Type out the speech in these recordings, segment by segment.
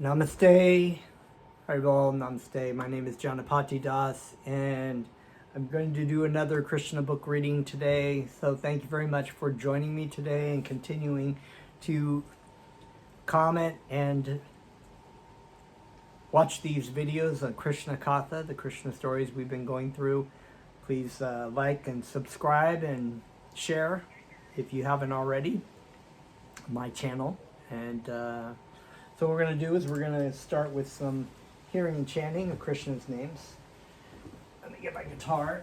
Namaste, Haribol, Namaste. My name is Janapati Das, and I'm going to do another Krishna book reading today. So thank you very much for joining me today and continuing to comment and watch these videos on Krishna Katha, the Krishna stories we've been going through. Please like and subscribe and share if you haven't already my channel. And so what we're going to do is we're going to start with some hearing and chanting of Krishna's names. Let me get my guitar.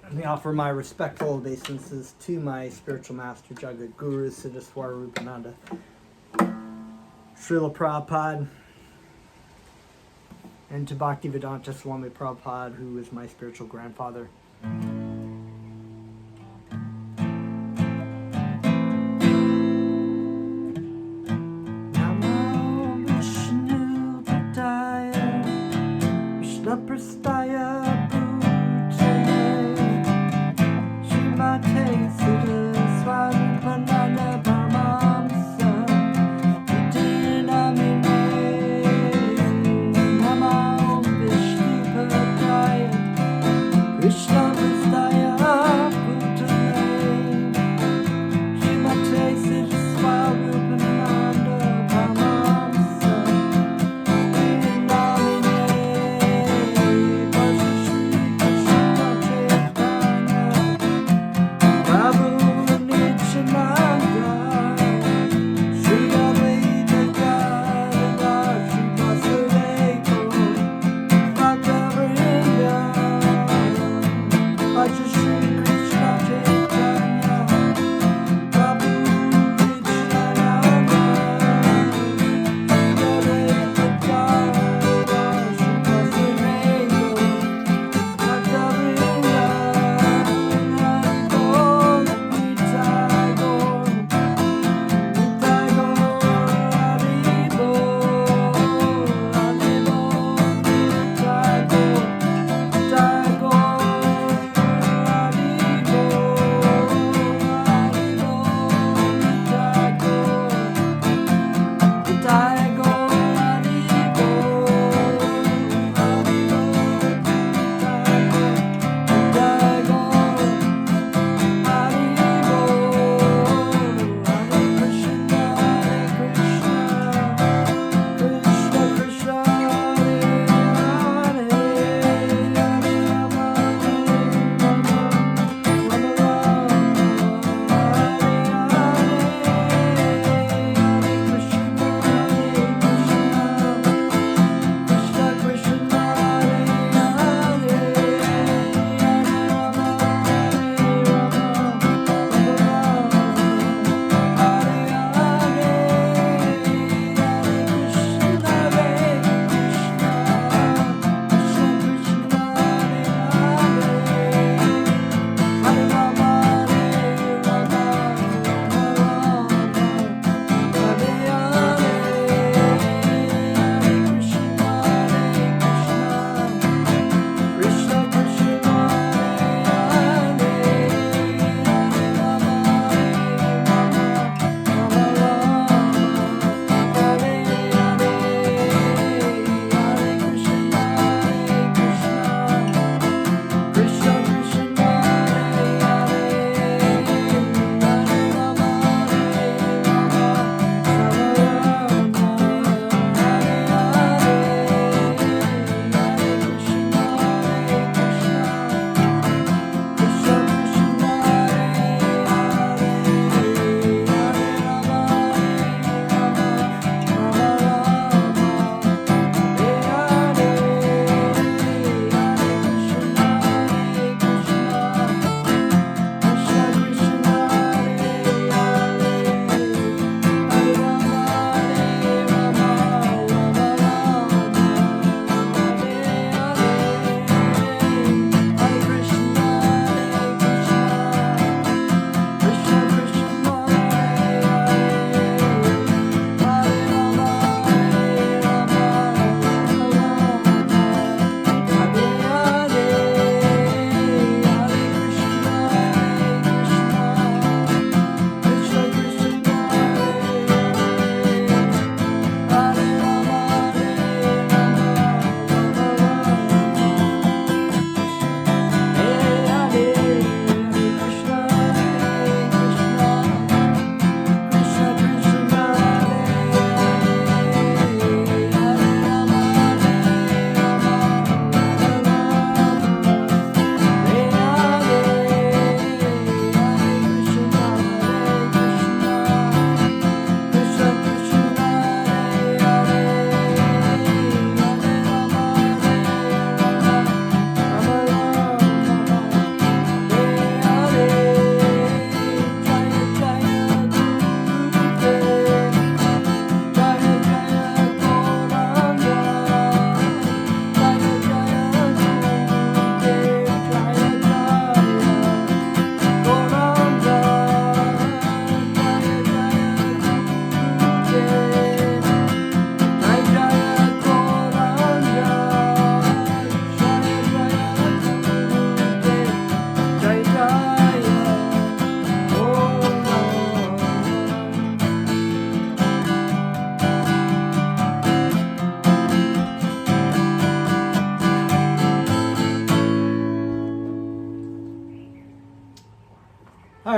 Let me offer my respectful obeisances to my spiritual master, Jagat Guru, Siddhaswara Rupananda, Srila Prabhupada, and to Bhaktivedanta Swami Prabhupada, who is my spiritual grandfather. Prastaya Bhutale Shrimate Siddhaswara Rupananda Paramahamsa Vidinamine Namo Vishnu Padaya Krishna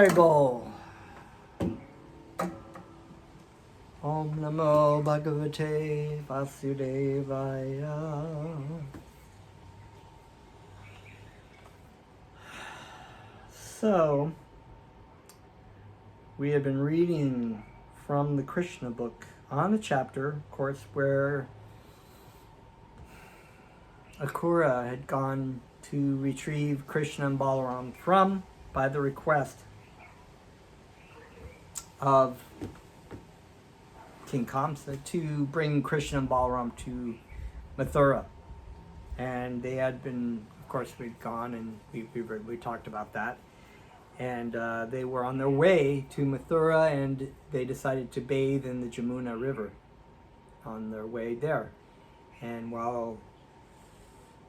Haribol. Om Namo Bhagavate Vasudevaya. So, we have been reading from the Krishna book on the chapter, of course, where Mathura had gone to retrieve Krishna and Balaram from, by the request of King Kamsa, to bring Krishna and Balaram to Mathura. And they had been, of course, we'd gone and we talked about that. And they were on their way to Mathura, and they decided to bathe in the Jamuna River on their way there. And while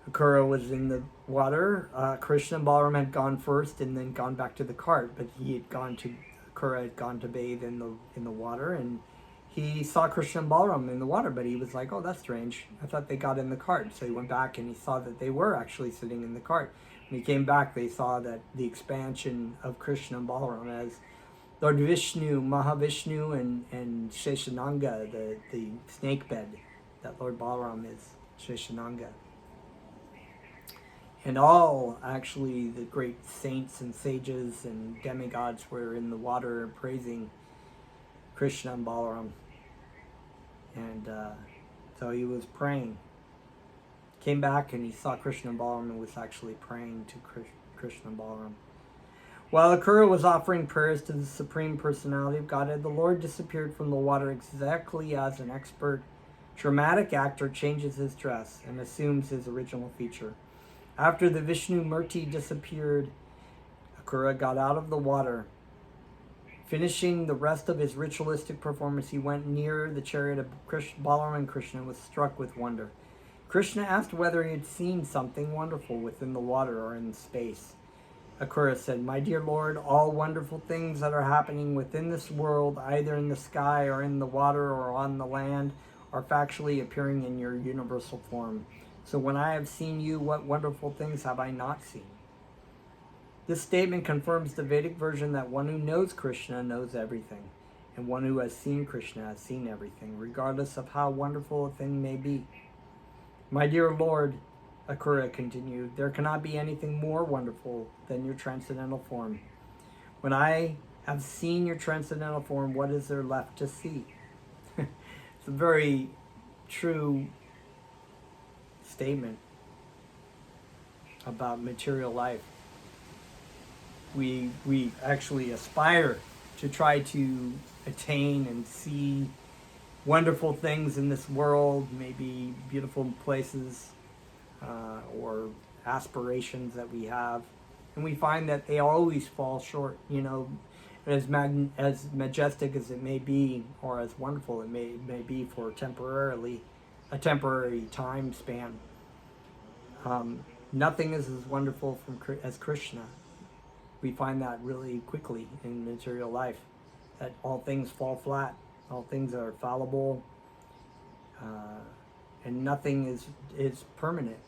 Mathura was in the water, Krishna and Balaram had gone first and then gone back to the cart. But Mathura had gone to bathe in the water, and he saw Krishna and Balaram in the water, but he was like, "Oh, that's strange. I thought they got in the cart." So he went back and he saw that they were actually sitting in the cart. When he came back, they saw that the expansion of Krishna and Balaram as Lord Vishnu, Mahavishnu, and Sheshananga, the snake bed, that Lord Balaram is Sheshananga. And all, actually, the great saints and sages and demigods were in the water praising Krishna and Balaram. And so he was praying. Came back and he saw Krishna and Balaram and was actually praying to Krishna and Balaram. While Mathura was offering prayers to the Supreme Personality of Godhead, the Lord disappeared from the water exactly as an expert dramatic actor changes his dress and assumes his original feature. After the Vishnu Murti disappeared, Mathura got out of the water. Finishing the rest of his ritualistic performance, he went near the chariot of Balaram and Krishna and was struck with wonder. Krishna asked whether he had seen something wonderful within the water or in space. Mathura said, "My dear Lord, all wonderful things that are happening within this world, either in the sky or in the water or on the land, are factually appearing in your universal form. So when I have seen you, what wonderful things have I not seen?" This statement confirms the Vedic version that one who knows Krishna knows everything, and one who has seen Krishna has seen everything, regardless of how wonderful a thing may be. "My dear Lord," Mathura continued, "there cannot be anything more wonderful than your transcendental form. When I have seen your transcendental form, what is there left to see?" It's a very true statement about material life. We actually aspire to try to attain and see wonderful things in this world, maybe beautiful places or aspirations that we have, and we find that they always fall short. As majestic as it may be, or as wonderful it may be for a temporary time span, nothing is as wonderful as Krishna. We find that really quickly in material life, that all things fall flat, all things are fallible, and nothing is permanent.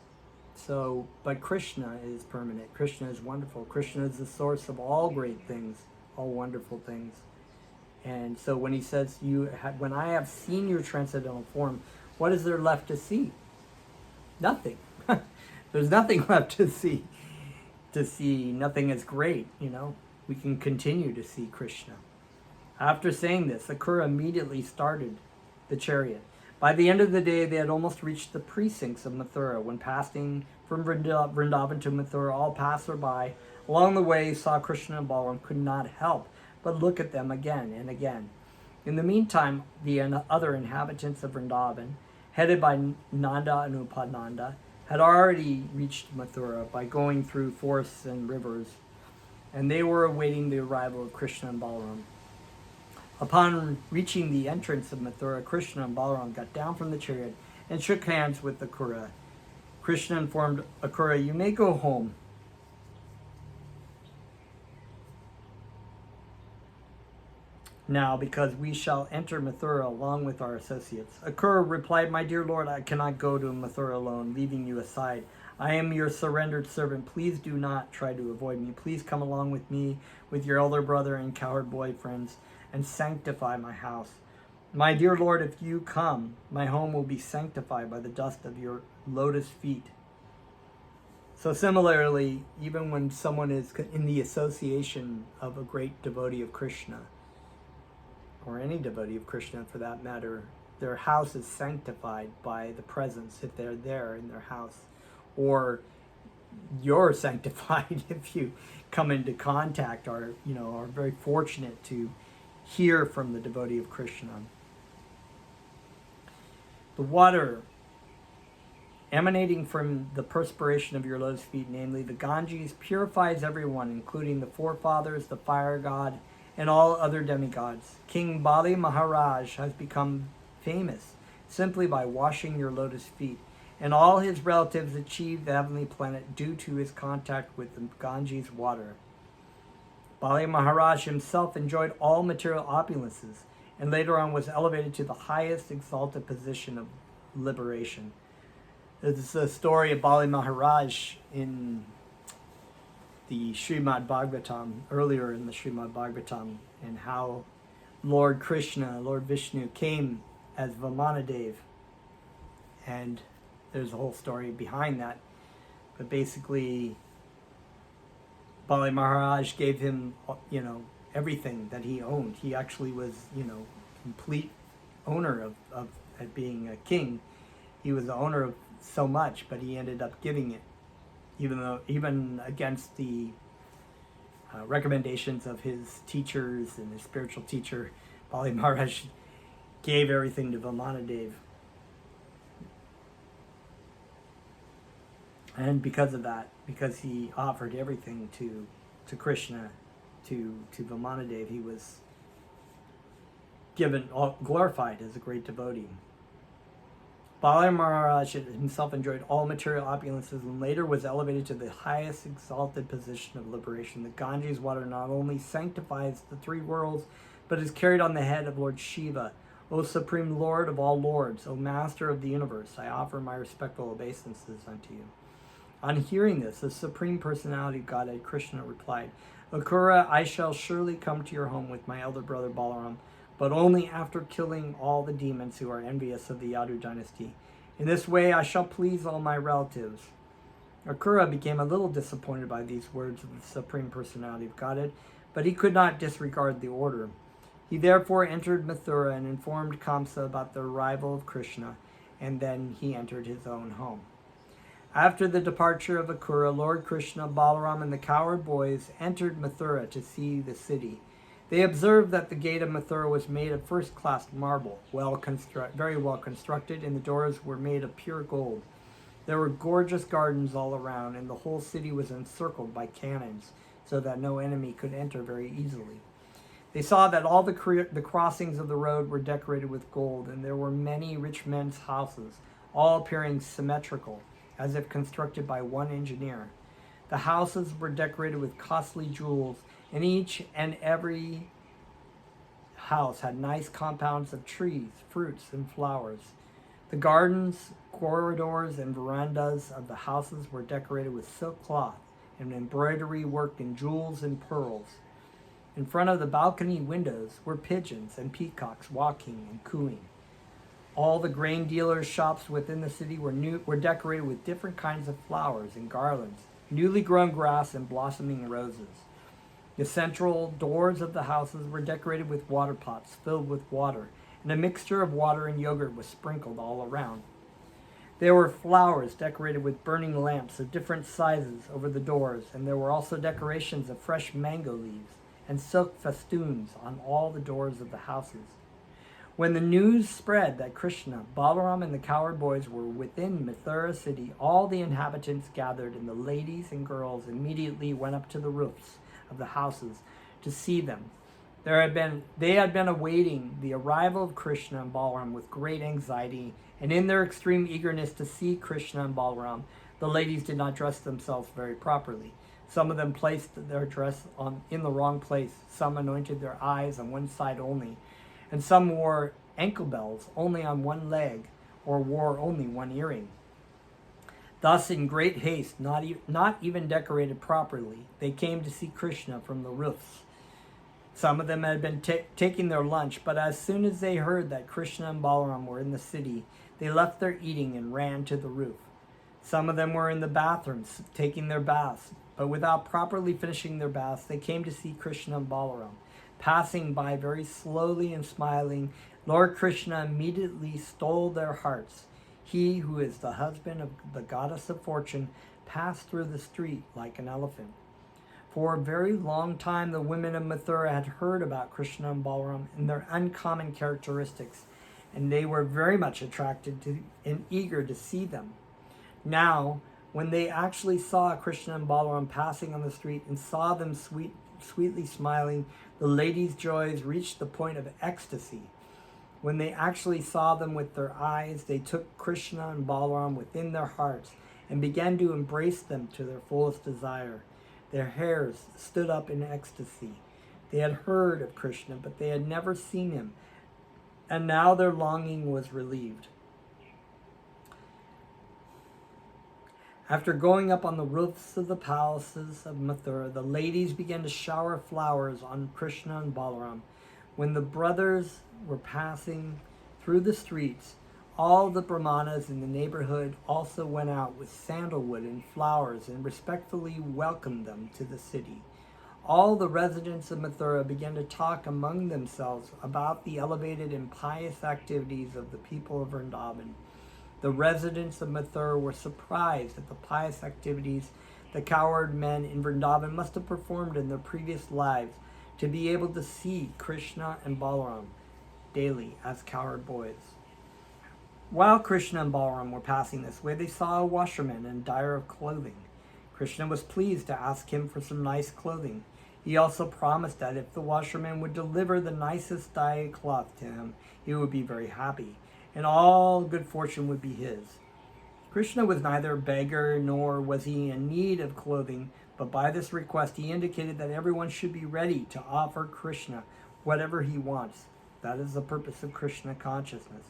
So, but Krishna is permanent. Krishna is wonderful. Krishna is the source of all great things, all wonderful things. And so when he says, when I have seen your transcendental form, what is there left to see? Nothing. There's nothing left to see. Nothing is great, We can continue to see Krishna. After saying this, Mathura immediately started the chariot. By the end of the day, they had almost reached the precincts of Mathura. When passing from Vrindavan to Mathura, all passerby along the way saw Krishna and Balaram, could not help but look at them again and again. In the meantime, the other inhabitants of Vrindavan, headed by Nanda and Upananda, had already reached Mathura by going through forests and rivers, and they were awaiting the arrival of Krishna and Balaram. Upon reaching the entrance of Mathura, Krishna and Balaram got down from the chariot and shook hands with Mathura. Krishna informed Mathura, "You may go home. Now, because we shall enter Mathura along with our associates." Mathura replied, "My dear Lord, I cannot go to Mathura alone, leaving you aside. I am your surrendered servant. Please do not try to avoid me. Please come along with me, with your elder brother and cowherd boy friends, and sanctify my house. My dear Lord, if you come, my home will be sanctified by the dust of your lotus feet. So similarly, even when someone is in the association of a great devotee of Krishna, or any devotee of Krishna for that matter, their house is sanctified by the presence if they're there in their house. Or you're sanctified if you come into contact or, are very fortunate to hear from the devotee of Krishna. The water emanating from the perspiration of your lotus feet, namely the Ganges, purifies everyone, including the forefathers, the fire god, and all other demigods. King Bali Maharaj has become famous simply by washing your lotus feet, and all his relatives achieved the heavenly planet due to his contact with the Ganges water. Bali Maharaj himself enjoyed all material opulences, and later on was elevated to the highest exalted position of liberation. There's a story of Bali Maharaj in the Srimad Bhagavatam, earlier in the Srimad Bhagavatam, and how Lord Krishna, Lord Vishnu, came as Vamanadev. And there's a whole story behind that. But basically, Bali Maharaj gave him, everything that he owned. He actually was, complete owner of being a king. He was the owner of so much, but he ended up giving it, even against the recommendations of his teachers and his spiritual teacher. Bali Maharaj gave everything to Vamanadev. And because of that, because he offered everything to Krishna, to Vamanadev, he was glorified as a great devotee. Bali Maharaj himself enjoyed all material opulences and later was elevated to the highest exalted position of liberation. The Ganges water not only sanctifies the three worlds, but is carried on the head of Lord Shiva. O Supreme Lord of all lords, O Master of the universe, I offer my respectful obeisances unto you. On hearing this, the Supreme Personality of Godhead, Krishna, replied, Akrura, I shall surely come to your home with my elder brother Balaram, but only after killing all the demons who are envious of the Yadu dynasty. In this way I shall please all my relatives. Akrura became a little disappointed by these words of the Supreme Personality of Godhead, but he could not disregard the order. He therefore entered Mathura and informed Kamsa about the arrival of Krishna, and then he entered his own home. After the departure of Akrura, Lord Krishna, Balaram, and the cowherd boys entered Mathura to see the city. They observed that the gate of Mathura was made of first-class marble, very well constructed, and the doors were made of pure gold. There were gorgeous gardens all around, and the whole city was encircled by cannons, so that no enemy could enter very easily. They saw that all the crossings of the road were decorated with gold, and there were many rich men's houses, all appearing symmetrical, as if constructed by one engineer. The houses were decorated with costly jewels, and each and every house had nice compounds of trees, fruits, and flowers. The gardens, corridors, and verandas of the houses were decorated with silk cloth and embroidery worked in jewels and pearls. In front of the balcony windows were pigeons and peacocks walking and cooing. All the grain dealers' shops within the city were decorated with different kinds of flowers and garlands, newly grown grass, and blossoming roses. The central doors of the houses were decorated with water pots filled with water, and a mixture of water and yogurt was sprinkled all around. There were flowers decorated with burning lamps of different sizes over the doors, and there were also decorations of fresh mango leaves and silk festoons on all the doors of the houses. When the news spread that Krishna, Balaram, and the cowherd boys were within Mathura city, all the inhabitants gathered, and the ladies and girls immediately went up to the roofs of the houses to see them. They had been awaiting the arrival of Krishna and Balaram with great anxiety, and in their extreme eagerness to see Krishna and Balaram, the ladies did not dress themselves very properly. Some of them placed their dress in the wrong place. Some anointed their eyes on one side only, and some wore ankle bells only on one leg, or wore only one earring. Thus, in great haste, not even decorated properly, they came to see Krishna from the roofs. Some of them had been taking their lunch, but as soon as they heard that Krishna and Balaram were in the city, they left their eating and ran to the roof. Some of them were in the bathrooms taking their baths, but without properly finishing their baths, they came to see Krishna and Balaram. Passing by very slowly and smiling, Lord Krishna immediately stole their hearts. He, who is the husband of the goddess of fortune, passed through the street like an elephant. For a very long time, the women of Mathura had heard about Krishna and Balaram and their uncommon characteristics, and they were very much attracted to and eager to see them. Now, when they actually saw Krishna and Balaram passing on the street and saw them sweetly smiling, the ladies' joys reached the point of ecstasy. When they actually saw them with their eyes, they took Krishna and Balaram within their hearts and began to embrace them to their fullest desire. Their hairs stood up in ecstasy. They had heard of Krishna, but they had never seen him, and now their longing was relieved. After going up on the roofs of the palaces of Mathura, the ladies began to shower flowers on Krishna and Balaram. When the brothers were passing through the streets, all the brahmanas in the neighborhood also went out with sandalwood and flowers and respectfully welcomed them to the city. All the residents of Mathura began to talk among themselves about the elevated and pious activities of the people of Vrindavan. The residents of Mathura were surprised at the pious activities the cowherd men in Vrindavan must have performed in their previous lives to be able to see Krishna and Balaram daily as cowherd boys. While Krishna and Balaram were passing this way, they saw a washerman in dyer of clothing. Krishna was pleased to ask him for some nice clothing. He also promised that if the washerman would deliver the nicest dyed cloth to him, he would be very happy, and all good fortune would be his. Krishna was neither a beggar nor was he in need of clothing, but by this request he indicated that everyone should be ready to offer Krishna whatever he wants. That is the purpose of Krishna consciousness.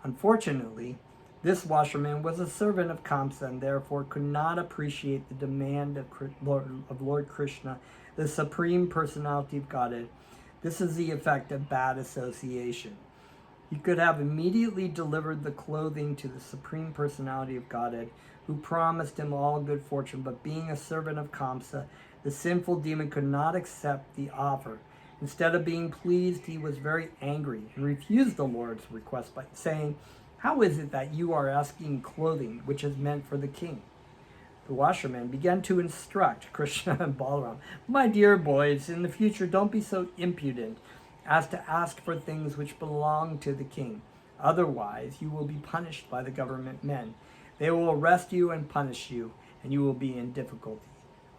Unfortunately, this washerman was a servant of Kamsa and therefore could not appreciate the demand of Lord Krishna, the Supreme Personality of Godhead. This is the effect of bad association. He could have immediately delivered the clothing to the Supreme Personality of Godhead, who promised him all good fortune, but being a servant of Kamsa, the sinful demon could not accept the offer. Instead of being pleased, he was very angry and refused the Lord's request by saying, "How is it that you are asking clothing which is meant for the king?" The washerman began to instruct Krishna and Balaram. "My dear boys, in the future don't be so impudent as to ask for things which belong to the king. Otherwise, you will be punished by the government men. They will arrest you and punish you, and you will be in difficulty.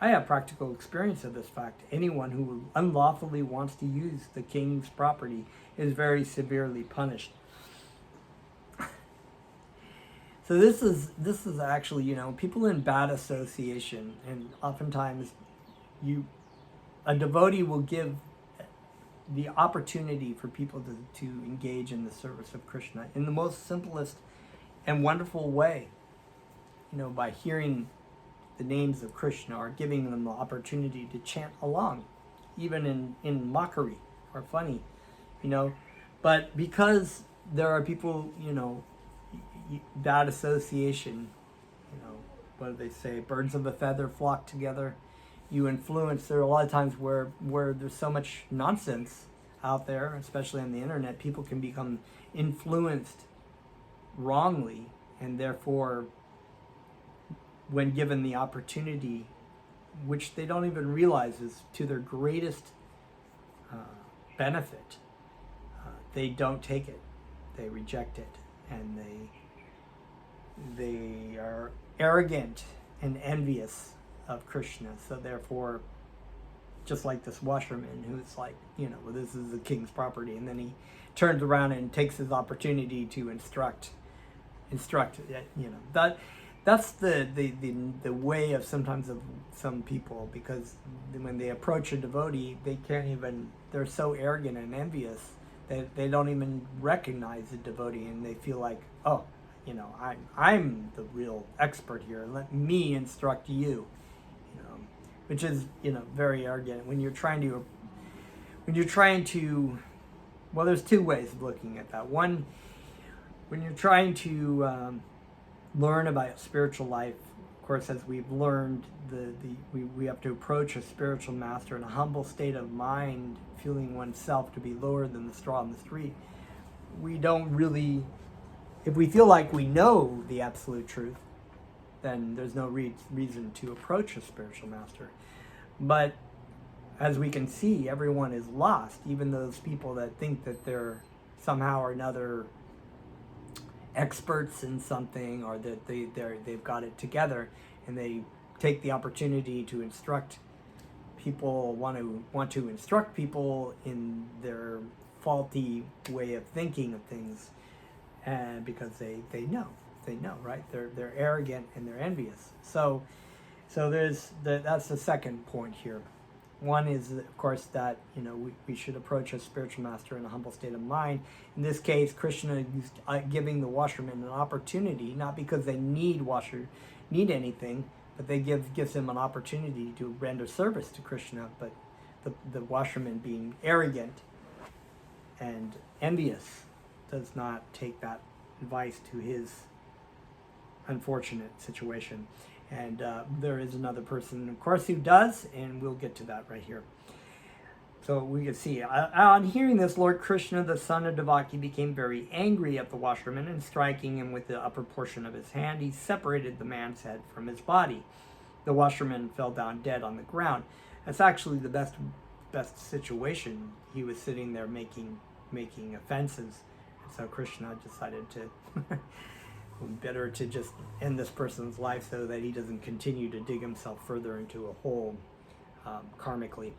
I have practical experience of this fact. Anyone who unlawfully wants to use the king's property is very severely punished." So this is actually, people in bad association, and oftentimes a devotee will give the opportunity for people to engage in the service of Krishna in the most simplest and wonderful way, by hearing the names of Krishna or giving them the opportunity to chant along, even in mockery or funny, but because there are people, bad association, what do they say, birds of a feather flock together. You influence, there are a lot of times where there's so much nonsense out there, especially on the internet, people can become influenced wrongly, and therefore when given the opportunity, which they don't even realize is to their greatest benefit, they don't take it, they reject it, and they are arrogant and envious of Krishna. So therefore, just like this washerman who's like, well, this is the king's property, and then he turns around and takes his opportunity to instruct that's the way of sometimes of some people, because when they approach a devotee, they're so arrogant and envious that they don't even recognize the devotee, and they feel like, oh, I'm the real expert here. Let me instruct you. Which is very arrogant when you're trying to. Well, there's two ways of looking at that. One, when you're trying to learn about spiritual life, of course, as we've learned, we have to approach a spiritual master in a humble state of mind, feeling oneself to be lower than the straw on the street. We don't really, if we feel like we know the absolute truth, then there's no reason to approach a spiritual master. But as we can see, everyone is lost, even those people that think that they're somehow or another experts in something, or that they've got it together, and they take the opportunity to instruct people, want to instruct people in their faulty way of thinking of things, and because they know, right? They're arrogant and they're envious. So that's the second point here. One is, of course, that we should approach a spiritual master in a humble state of mind. In this case, Krishna is giving the washermen an opportunity, not because they need anything, but they gives them an opportunity to render service to Krishna. But the washerman, being arrogant and envious, does not take that advice to his unfortunate situation. And there is another person, of course, who does, and we'll get to that right here. So we can see, on hearing this, Lord Krishna, the son of Devaki, became very angry at the washerman, and striking him with the upper portion of his hand, he separated the man's head from his body. The washerman fell down dead on the ground. That's actually the best situation. He was sitting there making offenses, and so Krishna decided to better to just end this person's life so that he doesn't continue to dig himself further into a hole karmically.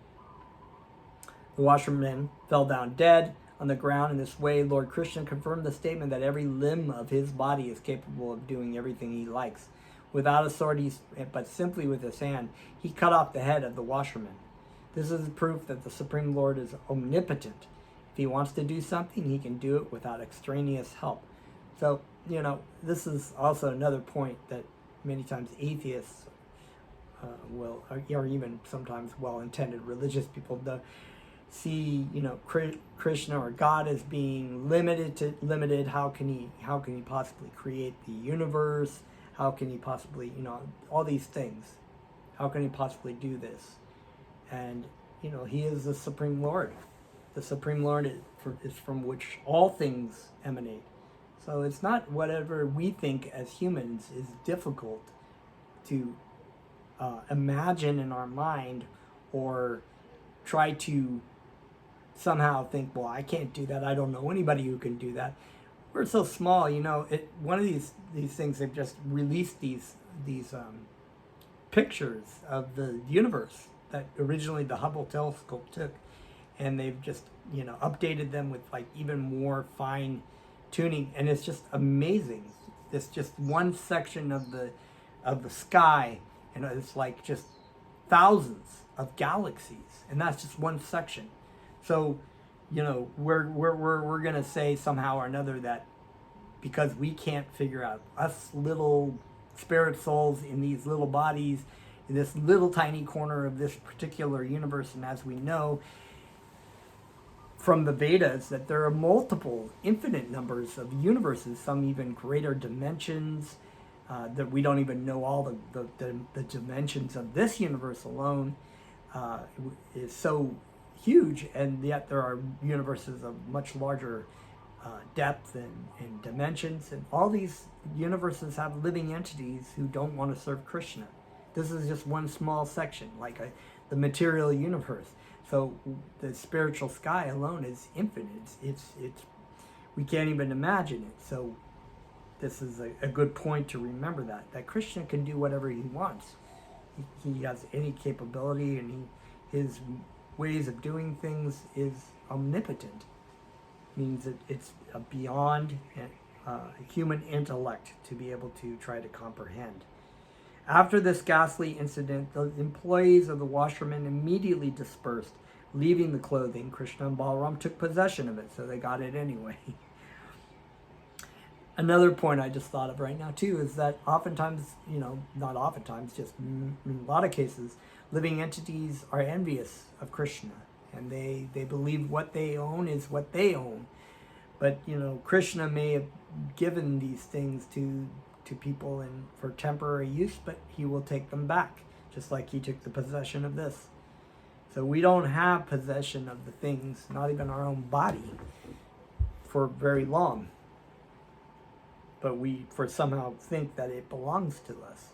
The washerman fell down dead on the ground. In this way, Lord Krishna confirmed the statement that every limb of his body is capable of doing everything he likes. Without a sword, but simply with his hand, he cut off the head of the washerman. This is proof that the Supreme Lord is omnipotent. If he wants to do something, he can do it without extraneous help. So, this is also another point that many times atheists or even sometimes well-intended religious people see, Krishna or God as being limited. How can he possibly create the universe? How can he possibly, all these things? How can he possibly do this? And, he is the Supreme Lord. The Supreme Lord is from which all things emanate. So it's not whatever we think as humans is difficult to imagine in our mind, or try to somehow think, well, I can't do that. I don't know anybody who can do that. We're so small, one of these things, they've just released these pictures of the universe that originally the Hubble telescope took, and they've just updated them with like even more fine tuning, and it's just amazing. It's just one section of the sky, and it's like just thousands of galaxies, and that's just one section. So we're gonna say somehow or another that because we can't figure out, us little spirit souls in these little bodies in this little tiny corner of this particular universe, and as we know from the Vedas, that there are multiple, infinite numbers of universes, some even greater dimensions, that we don't even know all the dimensions of this universe alone is so huge, and yet there are universes of much larger depth and dimensions, and all these universes have living entities who don't want to serve Krishna. This is just one small section, like the material universe. So the spiritual sky alone is infinite. It's we can't even imagine it. So this is a good point to remember that Krishna can do whatever he wants. He has any capability, and his ways of doing things is omnipotent. Means that it's beyond human intellect to be able to try to comprehend. After this ghastly incident, the employees of the washerman immediately dispersed, leaving the clothing. Krishna and Balaram took possession of it, so they got it anyway. Another point I just thought of right now too is that oftentimes, not oftentimes, just in a lot of cases, living entities are envious of Krishna, and they believe what they own is what they own. But Krishna may have given these things to people and for temporary use, but he will take them back, just like he took the possession of this. So we don't have possession of the things, not even our own body, for very long. But we somehow think that it belongs to us.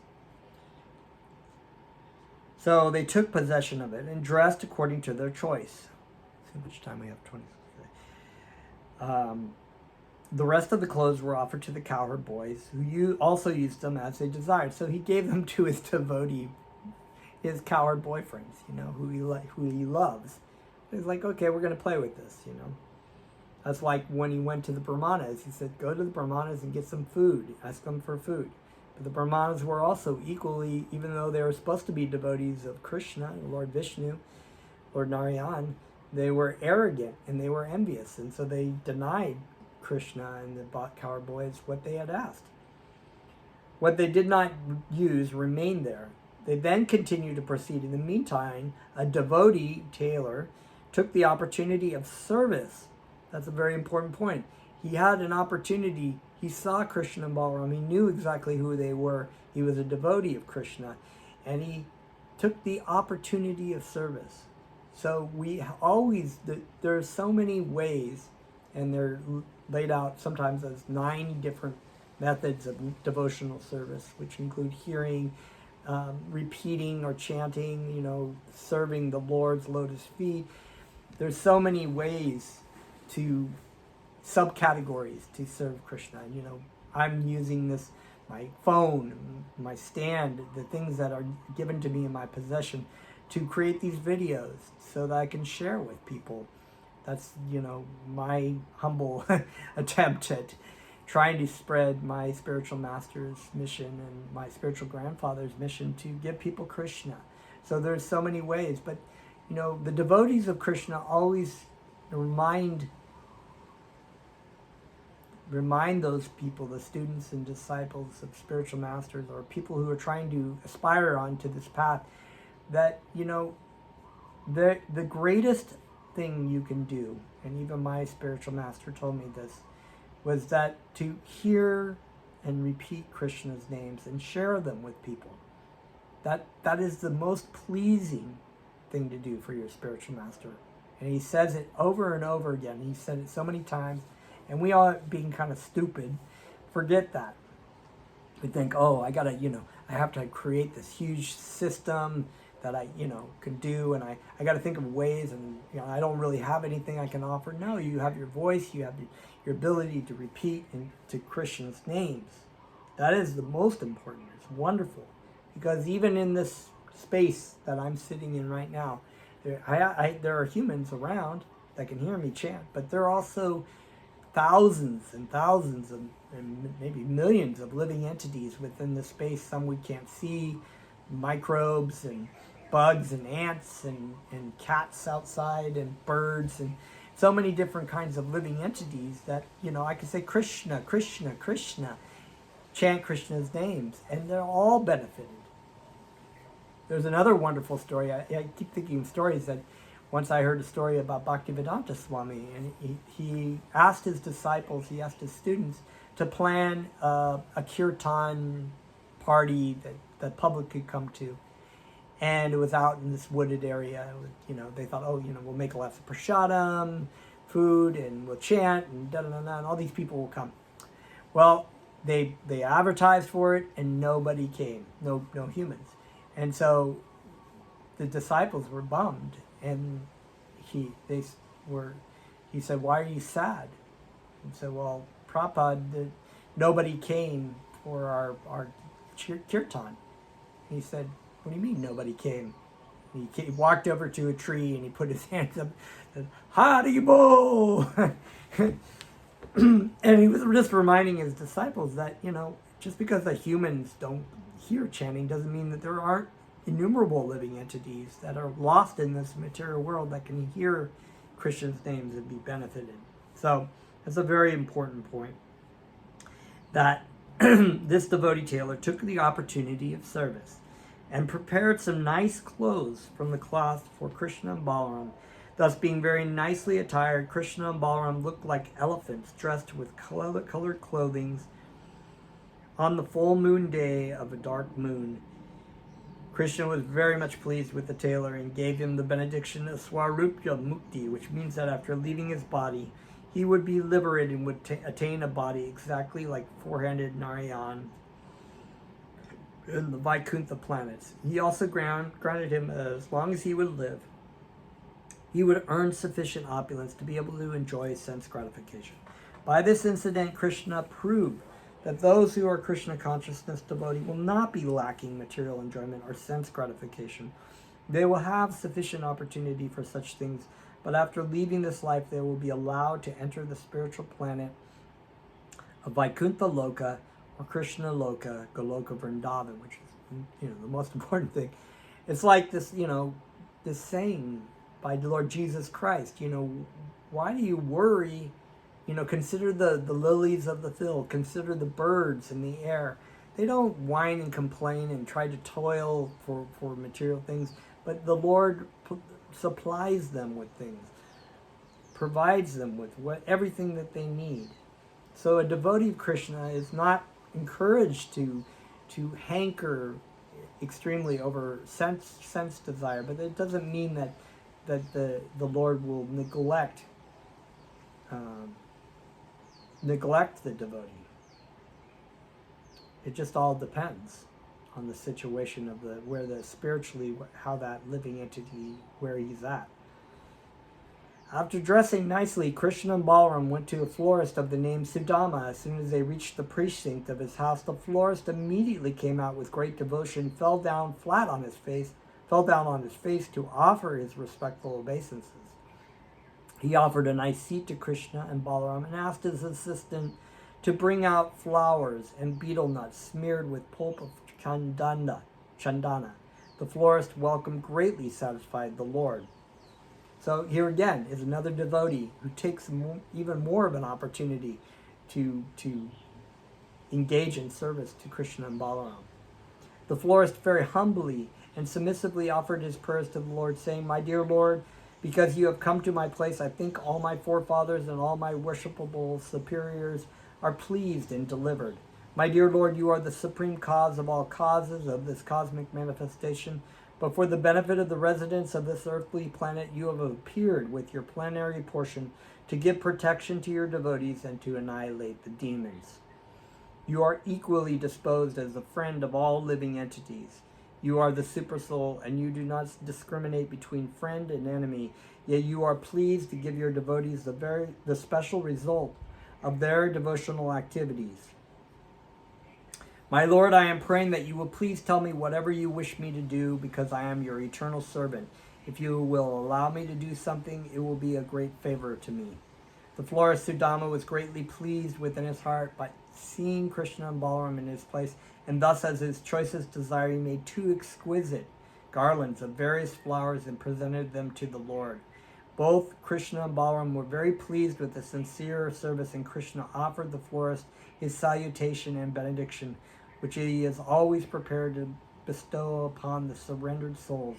So they took possession of it and dressed according to their choice. Let's see how much time we have. 26. The rest of the clothes were offered to the cowherd boys, who also used them as they desired. So he gave them to his devotee, his cowherd boyfriends, who he loves. He's like, okay, we're going to play with this, That's like when he went to the Brahmanas. He said, go to the Brahmanas and get some food. Ask them for food. But the Brahmanas were also equally, even though they were supposed to be devotees of Krishna, Lord Vishnu, Lord Narayan, they were arrogant and they were envious. And so they denied Krishna and the cowherd boys what they had asked. What they did not use remained there. They then continued to proceed. In the meantime, a devotee, tailor, took the opportunity of service. That's a very important point. He had an opportunity. He saw Krishna and Balaram. He knew exactly who they were. He was a devotee of Krishna. And he took the opportunity of service. So there's so many ways, and they're laid out sometimes as 9 different methods of devotional service, which include hearing, repeating or chanting, serving the Lord's lotus feet. There's so many ways to subcategories to serve Krishna. I'm using my phone, my stand, the things that are given to me in my possession to create these videos so that I can share with people. That's, my humble attempt at trying to spread my spiritual master's mission and my spiritual grandfather's mission to give people Krishna. So there's so many ways, but, the devotees of Krishna always remind those people, the students and disciples of spiritual masters, or people who are trying to aspire onto this path, that, the greatest thing you can do, and even my spiritual master told me this, was that to hear and repeat Krishna's names and share them with people. That is the most pleasing thing to do for your spiritual master. And he says it over and over again. He said it so many times. And we all, being kind of stupid, forget that. We think, I have to create this huge system that I, can do, and I got to think of ways, and, I don't really have anything I can offer. No, you have your voice, you have your ability to repeat into Krishna's names. That is the most important. It's wonderful. Because even in this space that I'm sitting in right now, there are humans around that can hear me chant, but there are also thousands and thousands of, and maybe millions of living entities within the space. Some we can't see, microbes and bugs and ants and cats outside and birds and so many different kinds of living entities that, I could say Krishna, Krishna, Krishna, chant Krishna's names, and they're all benefited. There's another wonderful story. I keep thinking of stories that once I heard a story about Bhaktivedanta Swami, and he asked his disciples, he asked his students to plan a kirtan party that the public could come to. And it was out in this wooded area. They thought, we'll make lots of prasadam, food, and we'll chant, and da-da-da-da, and all these people will come. Well, they advertised for it, and nobody came, no humans. And so the disciples were bummed. And he said, why are you sad? And said, well, Prabhupada, nobody came for our kirtan. And he said, what do you mean nobody came? And he walked over to a tree and he put his hands up and said, Haribol! And he was just reminding his disciples that, just because the humans don't hear chanting doesn't mean that there aren't innumerable living entities that are lost in this material world that can hear Krishna's names and be benefited. So that's a very important point. that this devotee tailor took the opportunity of service and prepared some nice clothes from the cloth for Krishna and Balaram. Thus, being very nicely attired, Krishna and Balaram looked like elephants dressed with colored clothing on the full moon day of a dark moon. Krishna was very much pleased with the tailor and gave him the benediction of Swarupya Mukti, which means that after leaving his body, he would be liberated and would attain a body exactly like four-handed Narayan in the Vaikuntha planets. He also granted him as long as he would live, he would earn sufficient opulence to be able to enjoy sense gratification. By this incident, Krishna proved that those who are Krishna consciousness devotee will not be lacking material enjoyment or sense gratification. They will have sufficient opportunity for such things, but after leaving this life, they will be allowed to enter the spiritual planet of Vaikuntha Loka or Krishna Loka, Goloka Vrindavan, which is, the most important thing. It's like this, this saying by the Lord Jesus Christ, why do you worry? Consider the lilies of the field. Consider the birds in the air. They don't whine and complain and try to toil for material things, but the Lord supplies them with things, provides them with everything that they need. So a devotee of Krishna is not encouraged to hanker extremely over sense desire, but it doesn't mean that the Lord will neglect the devotee. It just all depends on the situation of how that living entity, where he's at. After dressing nicely, Krishna and Balaram went to a florist of the name Sudama. As soon as they reached the precinct of his house, the florist immediately came out with great devotion, fell down on his face to offer his respectful obeisances. He offered a nice seat to Krishna and Balaram and asked his assistant to bring out flowers and betel nuts smeared with pulp of chandana. The florist welcomed greatly satisfied the Lord. So here again is another devotee who takes even more of an opportunity to engage in service to Krishna and Balaram. The florist very humbly and submissively offered his prayers to the Lord, saying, "My dear Lord, because you have come to my place, I think all my forefathers and all my worshipable superiors are pleased and delivered. My dear Lord, you are the supreme cause of all causes of this cosmic manifestation, but for the benefit of the residents of this earthly planet, you have appeared with your planetary portion to give protection to your devotees and to annihilate the demons. You are equally disposed as the friend of all living entities. You are the supersoul, and you do not discriminate between friend and enemy, yet you are pleased to give your devotees the special result of their devotional activities. My Lord, I am praying that you will please tell me whatever you wish me to do, because I am your eternal servant. If you will allow me to do something, it will be a great favor to me." The florist Sudama was greatly pleased within his heart by seeing Krishna and Balaram in his place, and thus as his choicest desire, he made 2 exquisite garlands of various flowers and presented them to the Lord. Both Krishna and Balaram were very pleased with the sincere service, and Krishna offered the florist his salutation and benediction, which he is always prepared to bestow upon the surrendered souls.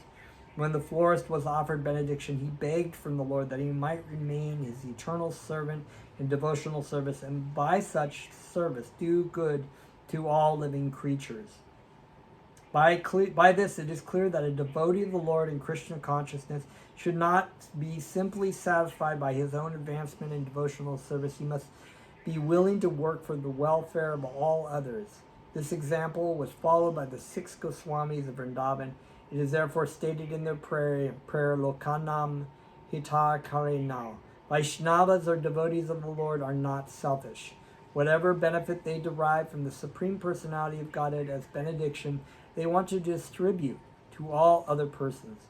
When the florist was offered benediction, he begged from the Lord that he might remain his eternal servant in devotional service, and by such service do good to all living creatures. By this, it is clear that a devotee of the Lord in Krishna consciousness should not be simply satisfied by his own advancement in devotional service. He must be willing to work for the welfare of all others. This example was followed by the 6 Goswamis of Vrindavan. It is therefore stated in their prayer Lokanam Hita Karenal. Vaishnavas, or devotees of the Lord, are not selfish. Whatever benefit they derive from the Supreme Personality of Godhead as benediction, they want to distribute to all other persons.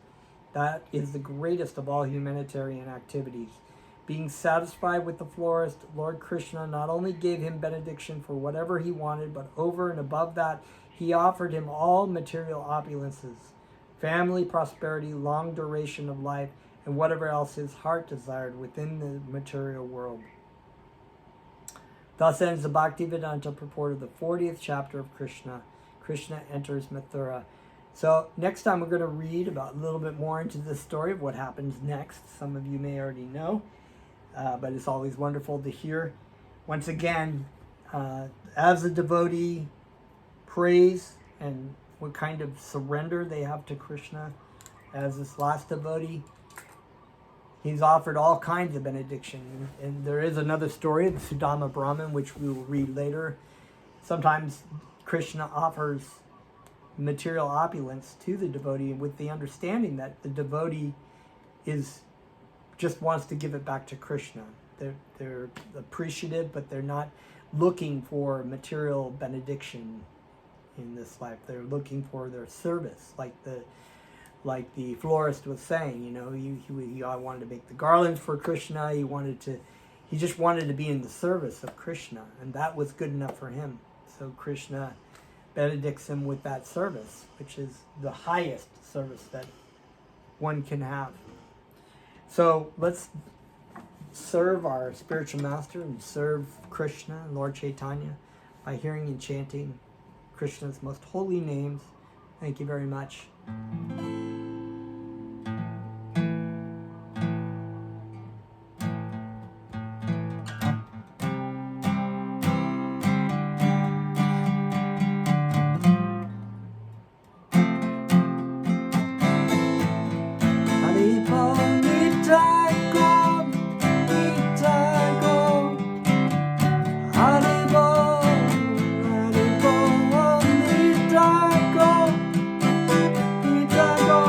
That is the greatest of all humanitarian activities. Being satisfied with the florist, Lord Krishna not only gave him benediction for whatever he wanted, but over and above that, he offered him all material opulences, family, prosperity, long duration of life, and whatever else his heart desired within the material world. Thus ends the Bhaktivedanta purport of the 40th chapter of Krishna. Krishna enters Mathura. So next time we're going to read about a little bit more into the story of what happens next. Some of you may already know, but it's always wonderful to hear. Once again, as a devotee prays and what kind of surrender they have to Krishna, as this last devotee, he's offered all kinds of benediction. And there is another story of the Sudama Brahmin, which we will read later. Sometimes Krishna offers material opulence to the devotee with the understanding that the devotee just wants to give it back to Krishna. They're appreciative, but they're not looking for material benediction in this life. They're looking for their service, like the florist was saying. He wanted to make the garlands for Krishna. He just wanted to be in the service of Krishna, and that was good enough for him. So Krishna benedicts him with that service, which is the highest service that one can have. So let's serve our spiritual master and serve Krishna and Lord Chaitanya by hearing and chanting Krishna's most holy names. Thank you very much. Go.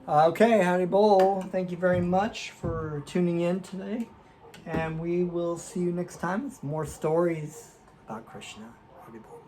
Okay, Howdy Bowl, thank you very much for tuning in today. And we will see you next time with more stories about Krishna. Howdy Bowl.